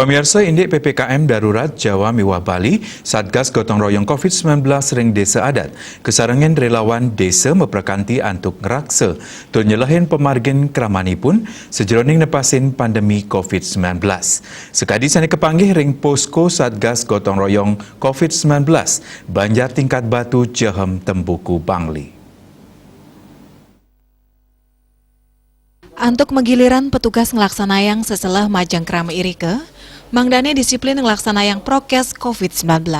Pemirsa Indik PPKM Darurat Jawa Miwah Bali, Satgas Gotong Royong COVID-19 ring Desa Adat, kesarengan relawan desa meprakanti antuk ngeraksa, tur nyelahin pemargin kramanipun sejroning nepasin pandemi COVID-19. Sekadi sani kepanggih ring posko Satgas Gotong Royong COVID-19, Banjar Tingkat Batu Jehem Tembuku Bangli. Antuk menggiliran petugas ngelaksanayang seselah majang krama irike, mangdane disiplin ngelaksanayang prokes COVID-19.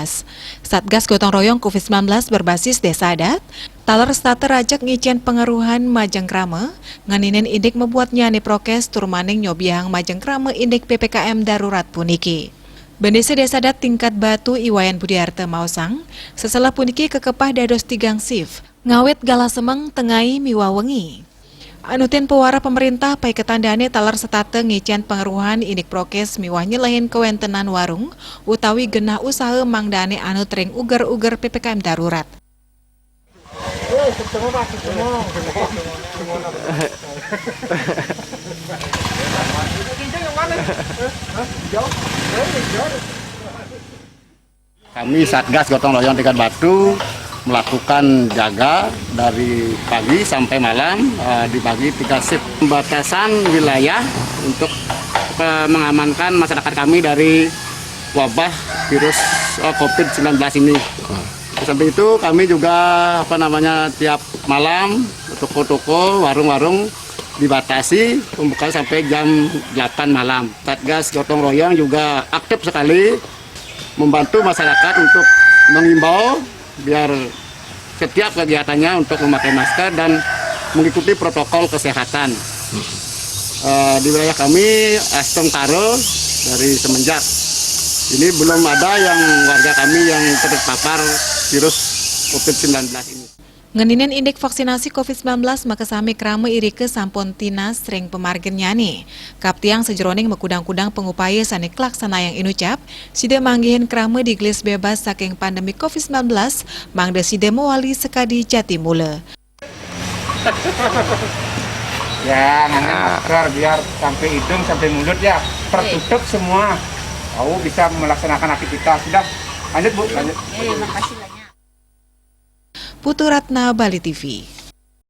Satgas Gotong Royong COVID-19 berbasis Desa Adat, taler starter rajak ngicen pengaruhan majang krama, nganinin indik membuat nyani prokes turmaning nyobiang majang krama indik PPKM Darurat puniki. Bendesa Desa Adat Tingkat Batu Iwayan Budiarte Mausang, seselah puniki kekepah dados tigang sif, ngawet gala semeng tengai miwawengi. Anutin pewara pemerintah pai ketandane talar setate ngicen pengaruhan indik prokes miwah nyelahin kewentenan warung utawi genah usaha mangdane anu tering uger-uger PPKM darurat. Kami Satgas Gotong Royong Tingkat Batu melakukan jaga dari pagi sampai malam, dibagi 3 shift. Pembatasan wilayah untuk mengamankan masyarakat kami dari wabah virus COVID-19 ini. Sampai itu kami juga tiap malam toko-toko, warung-warung dibatasi pembukaan sampai jam 8 malam. Satgas Gotong Royong juga aktif sekali membantu masyarakat untuk mengimbau biar setiap kegiatannya untuk memakai masker dan mengikuti protokol kesehatan. Di wilayah kami Astong Taro dari semenjak ini belum ada yang warga kami yang terpapar virus COVID-19 ini. Ngeninen indek vaksinasi COVID-19 maka sami krama irike sampun tinas sering pemargin nyani. Kaptiang sejeroning mekudang-kudang pengupaya sani klaksana yang inucap, sida manggihin krama diglis bebas saking pandemi COVID-19, mangda sida mewali sekadi Jatimula. Ya, ngangen masker biar sampai hidung sampai mulut ya tertutup semua. Tahu bisa melaksanakan aktivitas. Sudah, lanjut Bu, lanjut. Putu Ratna, Bali TV.